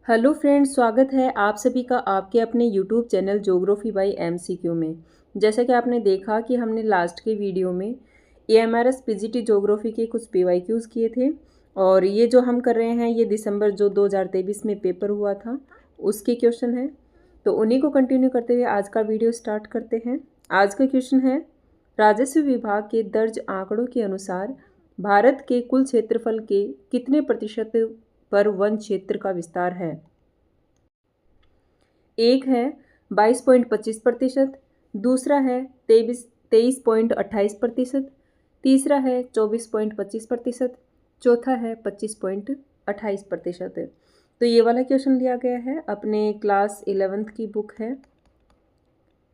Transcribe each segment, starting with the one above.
Hello friends, स्वागत है आप सभी का आपके अपने YouTube channel geography bye MCQ में। जैसा कि आपने देखा कि हमने लास्ट के वीडियो में एएमआरएस पीजीटी ज्योग्राफी के कुछ पीवाईक्यूज़ किए थे और ये जो हम कर रहे हैं ये दिसंबर जो 2023 में पेपर हुआ था उसके क्वेश्चन हैं। तो उन्हीं को कंटिन्यू करते हुए आज का वीडियो स्टार्ट करते हैं। आज का क्वेश्चन है, राजस्व विभाग के दर्ज आंकड़ों के अनुसार भारत के कुल क्षेत्रफल के कितने प्रतिशत पर वन क्षेत्र का विस्तार है। एक है 22.25%, दूसरा है 23.28%, तीसरा है 24.25%, चौथा है 25.28%। तो ये वाला क्वेश्चन लिया गया है अपने क्लास 11th की बुक है।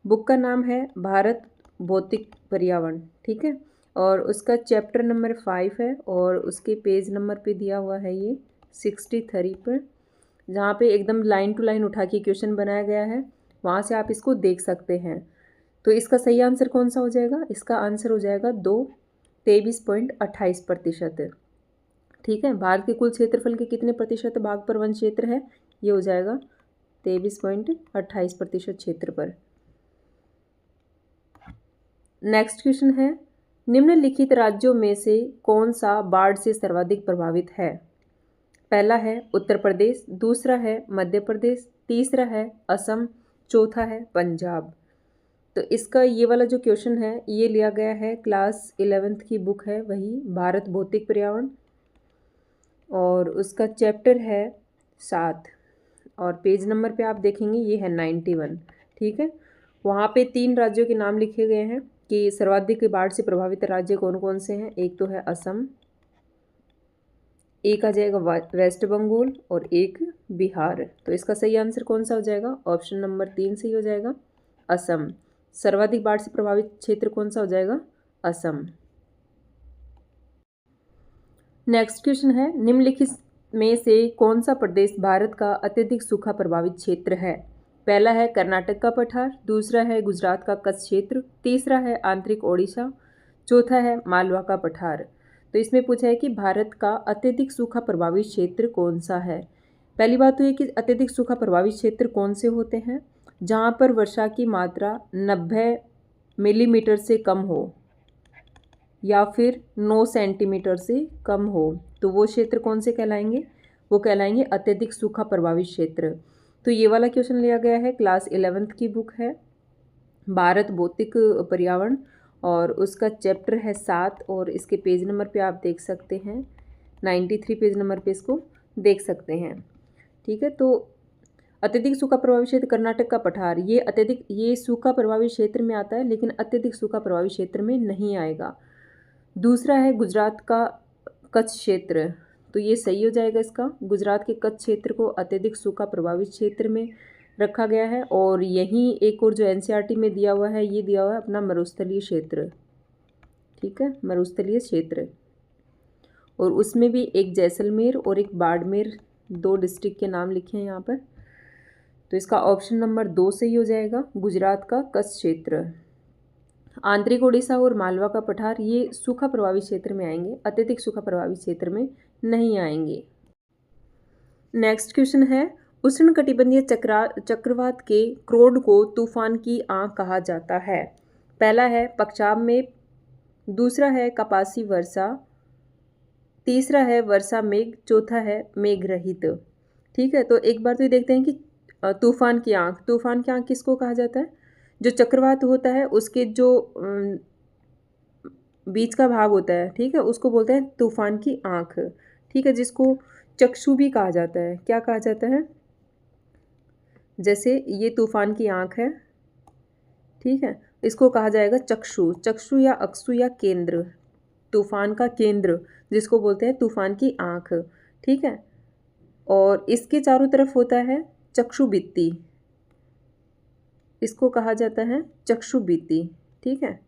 बुक का नाम है भारत भौतिक पर्यावरण, ठीक है। और उसका चैप्टर नंबर 5 है और उसके पेज नंबर पे दिया हुआ है ये 63 पर, जहाँ पे एकदम लाइन टू लाइन उठा के क्वेश्चन बनाया गया है, वहाँ से आप इसको देख सकते हैं। तो इसका सही आंसर कौन सा हो जाएगा? इसका आंसर हो जाएगा 23.28%। ठीक है, भारत के कुल क्षेत्रफल के कितने प्रतिशत भाग पर वन क्षेत्र है? ये हो जाएगा 23.28% क्षेत्र पर। नेक्स्ट क्वेश्चन है, निम्नलिखित राज्यों में से कौन सा बाढ़ से सर्वाधिक प्रभावित है? पहला है उत्तर प्रदेश, दूसरा है मध्य प्रदेश, तीसरा है असम, चौथा है पंजाब। तो इसका ये वाला जो क्वेश्चन है ये लिया गया है क्लास 11th की बुक है, वही भारत भौतिक पर्यावरण, और उसका चैप्टर है 7 और पेज नंबर पे आप देखेंगे ये है 91। ठीक है, वहाँ पे 3 राज्यों के नाम लिखे गए हैं कि सर्वाधिक बाढ़ से प्रभावित राज्य कौन कौन से हैं। एक तो है असम, एक आ जाएगा वेस्ट बंगाल और एक बिहार। तो इसका सही आंसर कौन सा हो जाएगा? ऑप्शन नंबर 3 सही हो जाएगा, असम। सर्वाधिक बाढ़ से प्रभावित क्षेत्र कौन सा हो जाएगा? असम। नेक्स्ट क्वेश्चन है, निम्नलिखित में से कौन सा प्रदेश भारत का अत्यधिक सूखा प्रभावित क्षेत्र है? पहला है कर्नाटक का पठार, दूसरा है गुजरात का कच्छ क्षेत्र, तीसरा है आंतरिक ओडिशा, चौथा है मालवा का पठार। तो इसमें पूछा है कि भारत का अत्यधिक सूखा प्रभावित क्षेत्र कौन सा है। पहली बात तो ये कि अत्यधिक सूखा प्रभावित क्षेत्र कौन से होते हैं? जहाँ पर वर्षा की मात्रा 90 मिलीमीटर से कम हो या फिर 9 सेंटीमीटर से कम हो, तो वो क्षेत्र कौन से कहलाएंगे? वो कहलाएंगे अत्यधिक सूखा प्रभावित क्षेत्र। तो ये वाला क्वेश्चन लिया गया है क्लास 11th की बुक है भारत भौतिक पर्यावरण और उसका चैप्टर है 7 और इसके पेज नंबर पे आप देख सकते हैं 93 पेज नंबर पे इसको देख सकते हैं। ठीक है, तो अत्यधिक सूखा प्रभावित क्षेत्र कर्नाटक का पठार, ये सूखा प्रभावित क्षेत्र में आता है लेकिन अत्यधिक सूखा प्रभावित क्षेत्र में नहीं आएगा। दूसरा है गुजरात का कच्छ क्षेत्र, तो ये सही हो जाएगा इसका। गुजरात के कच्छ क्षेत्र को अत्यधिक सूखा प्रभावित क्षेत्र में रखा गया है। और यहीं एक और जो एनसीईआरटी में दिया हुआ है, ये दिया हुआ है अपना मरुस्थलीय क्षेत्र। ठीक है, मरुस्थलीय क्षेत्र, और उसमें भी एक जैसलमेर और एक बाड़मेर, 2 डिस्ट्रिक्ट के नाम लिखे हैं यहाँ पर। तो इसका ऑप्शन नंबर 2 सही हो जाएगा, गुजरात का कच्छ क्षेत्र। आंतरिक ओडिशा और मालवा का पठार ये सूखा प्रभावित क्षेत्र में आएंगे, अत्यधिक सूखा प्रभावित क्षेत्र में नहीं आएंगे। नेक्स्ट क्वेश्चन है, उष्णकटिबंधीय चक्रवात के क्रोड को तूफान की आंख कहा जाता है। पहला है पक्षाव में, दूसरा है कपासी वर्षा, तीसरा है वर्षा मेघ, चौथा है मेघ रहित। ठीक है, तो एक बार तो ये देखते हैं कि तूफान की आंख किसको कहा जाता है? जो चक्रवात होता है उसके जो बीच का भाग होता है, ठीक है, उसको बोलते हैं तूफान की आंख। ठीक है, जिसको चक्षु भी कहा जाता है। क्या कहा जाता है? जैसे ये तूफान की आंख है, ठीक है, इसको कहा जाएगा चक्षु, चक्षु या अक्षु या केंद्र, तूफान का केंद्र जिसको बोलते हैं तूफान की आंख। ठीक है, और इसके चारों तरफ होता है चक्षुभित्ति, इसको कहा जाता है चक्षुभित्ति। ठीक है,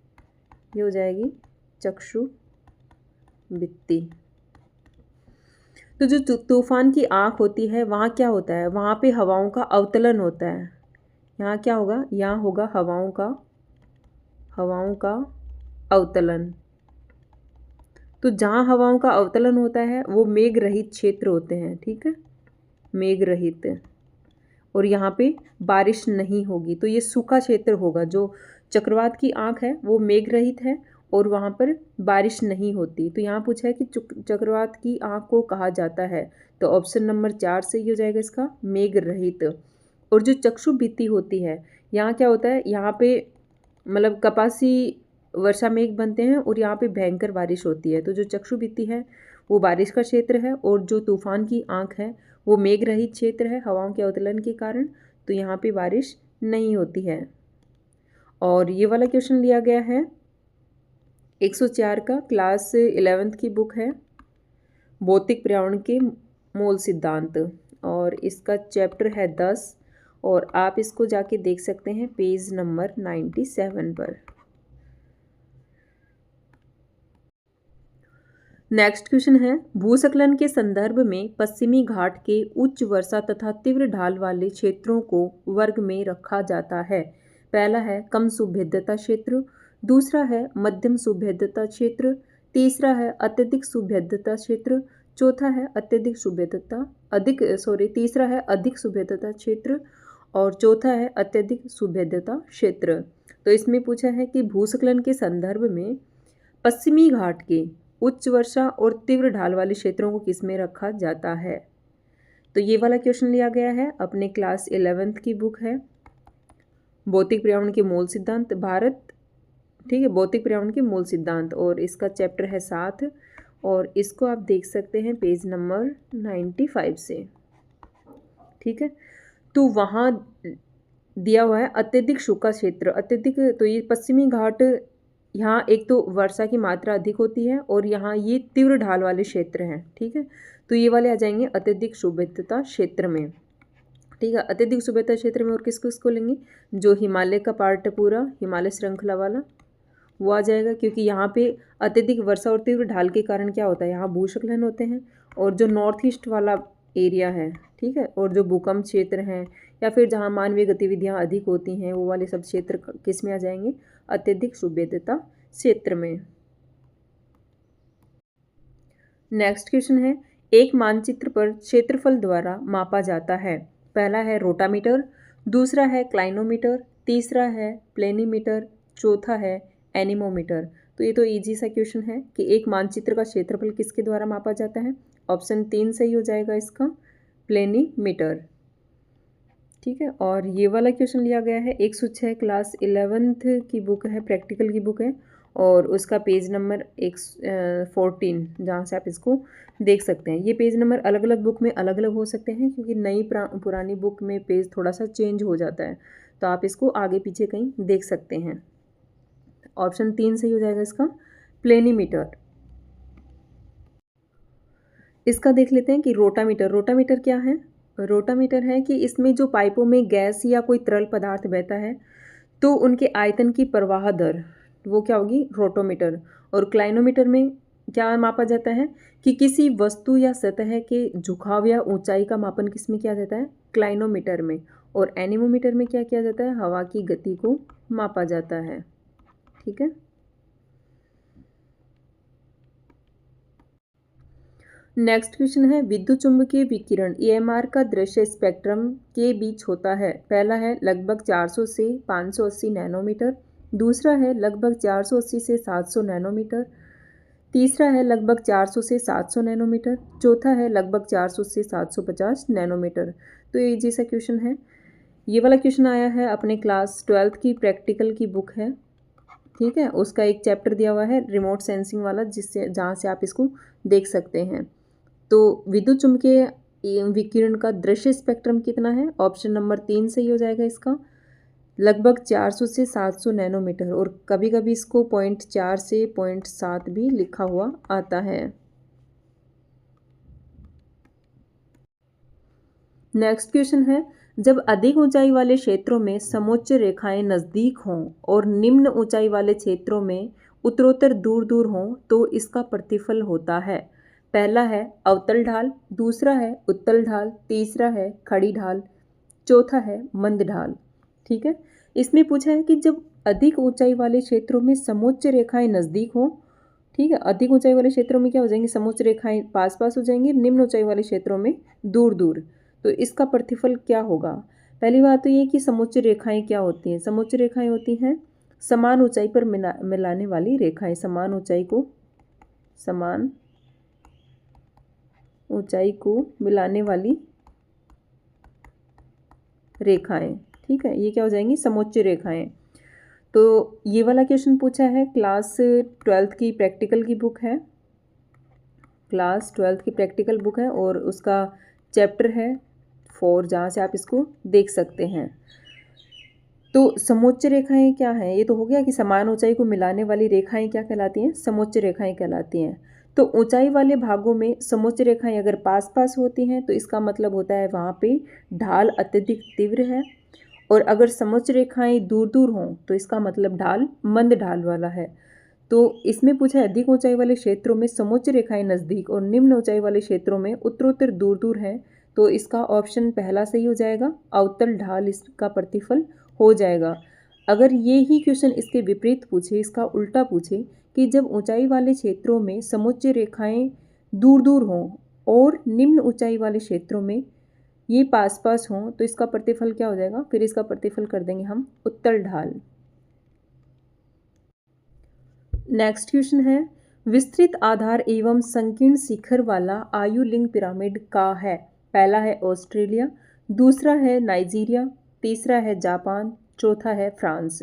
ये हो जाएगी चक्षुभित्ति। तो जो तूफान की आंख होती है वहाँ क्या होता है? वहाँ पे हवाओं का अवतलन होता है। यहाँ क्या होगा? यहाँ होगा हवाओं का अवतलन। तो जहाँ हवाओं का अवतलन होता है वो मेघ रहित क्षेत्र होते हैं। ठीक है, मेघ रहित, और यहाँ पे बारिश नहीं होगी, तो ये सूखा क्षेत्र होगा। जो चक्रवात की आंख है वो मेघ रहित है और वहाँ पर बारिश नहीं होती। तो यहाँ पूछा है कि चक्रवात की आंख को कहा जाता है, तो ऑप्शन नंबर 4 सही हो जाएगा इसका, मेघ रहित। और जो चक्षु भित्ति होती है, यहाँ क्या होता है, यहाँ पे मतलब कपासी वर्षा मेघ बनते हैं और यहाँ पे भयंकर बारिश होती है। तो जो चक्षु भित्ति है वो बारिश का क्षेत्र है, और जो तूफान की आंख है वो मेघ रहित क्षेत्र है हवाओं के अवतलन के कारण, तो यहाँ पे बारिश नहीं होती है। और ये वाला क्वेश्चन लिया गया है 104 का, क्लास 11th की बुक है, भौतिक पर्यावरण के मूल सिद्धांत, और इसका चैप्टर है 10, और आप इसको जाके देख सकते हैं पेज नंबर 97 पर। नेक्स्ट क्वेश्चन है, भूस्खलन के संदर्भ में पश्चिमी घाट के उच्च वर्षा तथा तीव्र ढाल वाले क्षेत्रों को वर्ग में रखा जाता है। पहला है कम सुभेद्यता क्षेत्र, दूसरा है मध्यम सुभेद्यता क्षेत्र, तीसरा है अत्यधिक सुभेद्यता क्षेत्र, चौथा है तीसरा है अधिक सुभेद्यता क्षेत्र, और चौथा है अत्यधिक सुभेद्यता क्षेत्र। तो इसमें पूछा है कि भूस्खलन के संदर्भ में पश्चिमी घाट के उच्च वर्षा और तीव्र ढाल वाले क्षेत्रों को किस में रखा जाता है। तो ये वाला क्वेश्चन लिया गया है अपने क्लास 11th की बुक है, भौतिक पर्यावरण के मूल सिद्धांत भारत, ठीक है, भौतिक पर्यावरण के मूल सिद्धांत, और इसका चैप्टर है 7, और इसको आप देख सकते हैं पेज नंबर 95 से, ठीक है। तो वहाँ दिया हुआ है अत्यधिक सूखा क्षेत्र, अत्यधिक, तो ये पश्चिमी घाट, यहाँ एक तो वर्षा की मात्रा अधिक होती है और यहाँ ये तीव्र ढाल वाले क्षेत्र हैं, ठीक है। तो ये वाले आ जाएंगे अत्यधिक सुभेद्यता क्षेत्र में, ठीक है। अत्यधिक सुभेद्यता क्षेत्र में और किसको इसको लेंगे, जो हिमालय का पार्ट है पूरा, हिमालय श्रृंखला वाला, वो आ जाएगा, क्योंकि यहाँ पे अत्यधिक वर्षा और तीव्र ढाल के कारण क्या होता है, यहाँ भूस्खलन होते हैं। और जो नॉर्थ ईस्ट वाला एरिया है, ठीक है, और जो भूकंप क्षेत्र हैं या फिर जहाँ मानवीय गतिविधियाँ अधिक होती हैं, वो वाले सब क्षेत्र किस में आ जाएंगे, अत्यधिक सुभेद्यता क्षेत्र में। नेक्स्ट क्वेश्चन है, एक मानचित्र पर क्षेत्रफल द्वारा मापा जाता है। पहला है रोटामीटर, दूसरा है क्लाइनोमीटर, तीसरा है प्लेनीमीटर, चौथा है एनीमोमीटर। तो ये तो इजी सा क्वेश्चन है कि एक मानचित्र का क्षेत्रफल किसके द्वारा मापा जाता है। ऑप्शन 3 सही हो जाएगा इसका, प्लेनीमीटर, ठीक है। और ये वाला क्वेश्चन लिया गया है 106 क्लास 11th की बुक है, प्रैक्टिकल की बुक है, और उसका पेज नंबर 14, जहाँ से आप इसको देख सकते हैं। ये पेज नंबर अलग अलग बुक में अलग अलग हो सकते हैं, क्योंकि नई पुरानी बुक में पेज थोड़ा सा चेंज हो जाता है, तो आप इसको आगे पीछे कहीं देख सकते हैं। ऑप्शन 3 सही हो जाएगा इसका, प्लेनीमीटर। इसका देख लेते हैं कि रोटामीटर, रोटामीटर क्या है। रोटामीटर है कि इसमें जो पाइपों में गैस या कोई तरल पदार्थ बहता है, तो उनके आयतन की प्रवाह दर, वो क्या होगी, रोटोमीटर। और क्लाइनोमीटर में क्या मापा जाता है कि किसी वस्तु या सतह के झुकाव या ऊंचाई का मापन किस में किया जाता है, क्लाइनोमीटर में। और एनीमोमीटर में क्या किया जाता है, हवा की गति को मापा जाता है, ठीक है। नेक्स्ट क्वेश्चन है, विद्युत चुंबकीय विकिरण EMR का दृश्य स्पेक्ट्रम के बीच होता है। पहला है लगभग 400 से 580 नैनोमीटर, दूसरा है लगभग 480 से 700 नैनोमीटर, तीसरा है लगभग 400 से 700 नैनोमीटर, चौथा है लगभग 400 से 750 नैनोमीटर। तो ये जैसा क्वेश्चन है, ये वाला क्वेश्चन आया है अपने क्लास 12th की प्रैक्टिकल की बुक है, ठीक है। उसका एक चैप्टर दिया हुआ है रिमोट सेंसिंग वाला, जिससे जहाँ से आप इसको देख सकते हैं। तो विद्युत चुम्बकीय विकिरण का दृश्य स्पेक्ट्रम कितना है, ऑप्शन नंबर 3 सही हो जाएगा इसका, लगभग 400 से 700 नैनोमीटर, और कभी कभी इसको 0.4 से 0.7 भी लिखा हुआ आता है। नेक्स्ट क्वेश्चन है, जब अधिक ऊंचाई वाले क्षेत्रों में समोच्च रेखाएं नज़दीक हों और निम्न ऊंचाई वाले क्षेत्रों में उत्तरोत्तर दूर दूर हों, तो इसका प्रतिफल होता है। पहला है अवतल ढाल, दूसरा है उत्तल ढाल, तीसरा है खड़ी ढाल, चौथा है मंद ढाल, ठीक है। इसमें पूछा है कि जब अधिक ऊंचाई वाले क्षेत्रों में समोच्च रेखाएं नज़दीक हों, ठीक है, अधिक ऊंचाई वाले क्षेत्रों में क्या हो जाएंगी, समोच्च रेखाएं पास पास हो जाएंगी, निम्न ऊंचाई वाले क्षेत्रों में दूर दूर। तो इसका प्रतिफल क्या होगा? पहली बात तो ये कि समोच्च रेखाएं क्या होती हैं? समोच्च रेखाएं होती हैं समान ऊंचाई पर मिलाने वाली रेखाएं, समान ऊंचाई को मिलाने वाली रेखाएं। ठीक है, ये क्या हो जाएंगी? समोच्च रेखाएं। तो ये वाला क्वेश्चन पूछा है क्लास 12th की प्रैक्टिकल की बुक है, क्लास 12th की प्रैक्टिकल बुक है और उसका चैप्टर है 4, जहाँ से आप इसको देख सकते हैं। तो समोच्च रेखाएं क्या हैं? ये तो हो गया कि समान ऊंचाई को मिलाने वाली रेखाएं क्या कहलाती हैं? समोच्च रेखाएं कहलाती हैं। तो ऊंचाई वाले भागों में समोच्च रेखाएं अगर पास पास होती हैं तो इसका मतलब होता है वहाँ पे ढाल अत्यधिक तीव्र है, और अगर समोच्च रेखाएं दूर दूर हों तो इसका मतलब ढाल मंद ढाल वाला है। तो इसमें पूछा है अधिक ऊंचाई वाले क्षेत्रों में समोच्च रेखाएं नज़दीक और निम्न ऊंचाई वाले क्षेत्रों में उत्तरोत्तर दूर दूर हैं, तो इसका ऑप्शन पहला सही हो जाएगा, अवतल ढाल इसका प्रतिफल हो जाएगा। अगर ये ही क्वेश्चन इसके विपरीत पूछे, इसका उल्टा पूछे कि जब ऊंचाई वाले क्षेत्रों में समोच्च रेखाएं दूर दूर हों और निम्न ऊंचाई वाले क्षेत्रों में ये पास पास हों, तो इसका प्रतिफल क्या हो जाएगा? फिर इसका प्रतिफल कर देंगे हम उत्तल ढाल। नेक्स्ट क्वेश्चन है विस्तृत आधार एवं संकीर्ण शिखर वाला आयुलिंग पिरामिड का है? पहला है ऑस्ट्रेलिया, दूसरा है नाइजीरिया, तीसरा है जापान, चौथा है फ्रांस।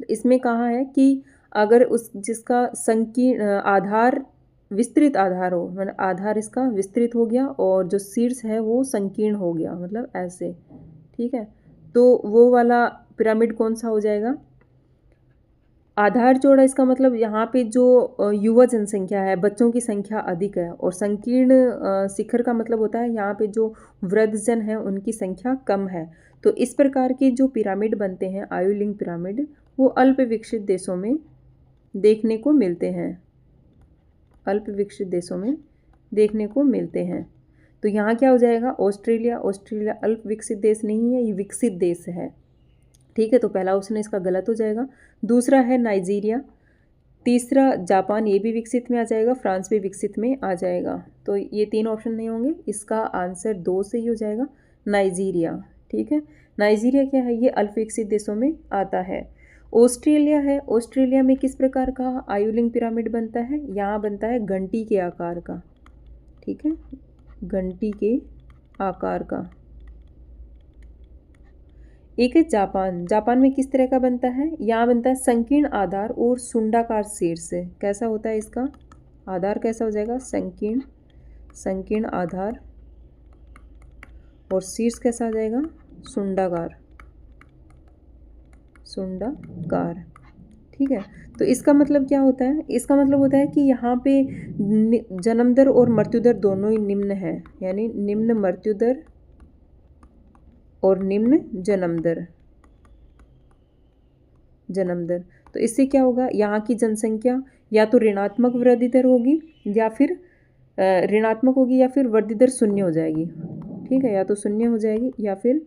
इसमें कहा है कि अगर उस जिसका संकीर्ण आधार विस्तृत आधार हो, मतलब आधार इसका विस्तृत हो गया और जो शीर्ष है वो संकीर्ण हो गया, मतलब ऐसे। ठीक है, तो वो वाला पिरामिड कौन सा हो जाएगा? आधार चौड़ा, इसका मतलब यहाँ पे जो युवा जनसंख्या है, बच्चों की संख्या अधिक है, और संकीर्ण शिखर का मतलब होता है यहाँ पे जो वृद्धजन है उनकी संख्या कम है। तो इस प्रकार के जो पिरामिड बनते हैं आयुलिंग पिरामिड, वो अल्प विकसित देशों में देखने को मिलते हैं, अल्प विकसित देशों में देखने को मिलते हैं। तो यहाँ क्या हो जाएगा? ऑस्ट्रेलिया। ऑस्ट्रेलिया अल्प विकसित देश नहीं है, ये विकसित देश है। ठीक है, तो पहला ऑप्शन इसका गलत हो जाएगा। दूसरा है नाइजीरिया, तीसरा जापान, ये भी विकसित में आ जाएगा, फ्रांस भी विकसित में आ जाएगा। तो ये 3 ऑप्शन नहीं होंगे, इसका आंसर 2 सही हो जाएगा, नाइजीरिया। ठीक है, नाइजीरिया क्या है? ये अल्प विकसित देशों में आता है। ऑस्ट्रेलिया है, ऑस्ट्रेलिया में किस प्रकार का आयुलिंग पिरामिड बनता है? यहाँ बनता है घंटी के आकार का। ठीक है, घंटी के आकार का। एक है जापान, जापान में किस तरह का बनता है? यहाँ बनता है संकीर्ण आधार और सुंडाकार शीर्ष। कैसा होता है इसका आधार? कैसा हो जाएगा? संकीर्ण आधार, और शीर्ष कैसा आ जाएगा? सुंडाकार। ठीक है, तो इसका मतलब क्या होता है? इसका मतलब होता है कि यहाँ पे जन्म दर और मृत्यु दर दोनों ही निम्न है, यानी निम्न मृत्यु दर और निम्न जन्म दर। तो इससे क्या होगा? यहाँ की जनसंख्या या तो ऋणात्मक वृद्धि दर होगी या फिर ऋणात्मक होगी, या फिर वृद्धि दर शून्य हो जाएगी। ठीक है, या तो शून्य हो जाएगी या फिर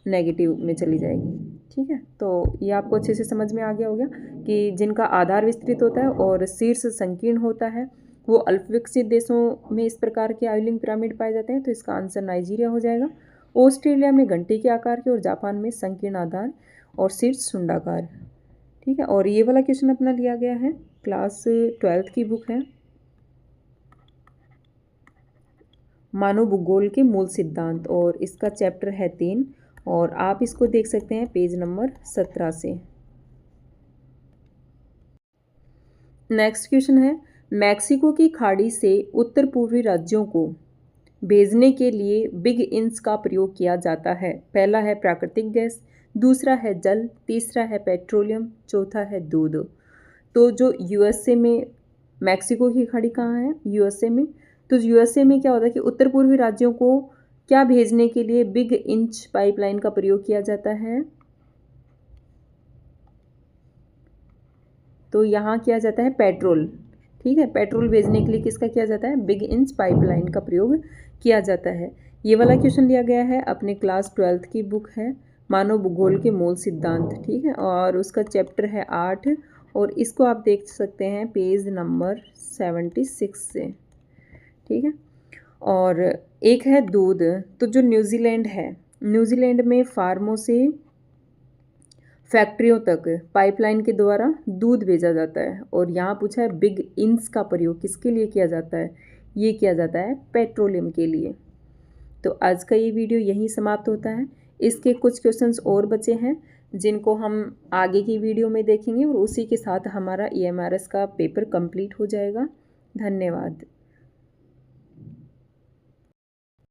नेगेटिव में चली जाएगी। ठीक है, तो ये आपको अच्छे से समझ में आ गया होगा कि जिनका आधार विस्तृत होता है और शीर्ष संकीर्ण होता है वो अल्प विकसित देशों में इस प्रकार के आयुलिंग पिरामिड पाए जाते हैं। तो इसका आंसर नाइजीरिया हो जाएगा। ऑस्ट्रेलिया में घंटी के आकार के और जापान में संकीर्ण आधार और शीर्ष सुंडाकार। ठीक है, और ये वाला क्वेश्चन अपना लिया गया है क्लास 12th की बुक है, मानव भूगोल के मूल सिद्धांत, और इसका चैप्टर है 3, और आप इसको देख सकते हैं पेज नंबर 17 से। नेक्स्ट क्वेश्चन है मैक्सिको की खाड़ी से उत्तर पूर्वी राज्यों को भेजने के लिए बिग इंच का प्रयोग किया जाता है। पहला है प्राकृतिक गैस, दूसरा है जल, तीसरा है पेट्रोलियम, चौथा है दूध। तो जो यूएसए में, मैक्सिको की खाड़ी कहाँ है? यूएसए में। तो यूएसए में क्या होता है कि उत्तर पूर्वी राज्यों को क्या भेजने के लिए बिग इंच पाइपलाइन का प्रयोग किया जाता है? तो यहाँ किया जाता है पेट्रोल। ठीक है, पेट्रोल भेजने के लिए किसका किया जाता है? बिग इंच पाइपलाइन का प्रयोग किया जाता है। ये वाला क्वेश्चन लिया गया है अपने क्लास 12th की बुक है, मानव भूगोल के मूल सिद्धांत। ठीक है, और उसका चैप्टर है 8, और इसको आप देख सकते हैं पेज नंबर 76 से। ठीक है, और एक है दूध। तो जो न्यूजीलैंड है, न्यूजीलैंड में फार्मों से फैक्ट्रियों तक पाइपलाइन के द्वारा दूध भेजा जाता है। और यहाँ पूछा है बिग इंस का प्रयोग किसके लिए किया जाता है, ये किया जाता है पेट्रोलियम के लिए। तो आज का ये वीडियो यहीं समाप्त होता है। इसके कुछ क्वेश्चंस और बचे हैं जिनको हम आगे की वीडियो में देखेंगे और उसी के साथ हमारा EMRS का पेपर कंप्लीट हो जाएगा। धन्यवाद।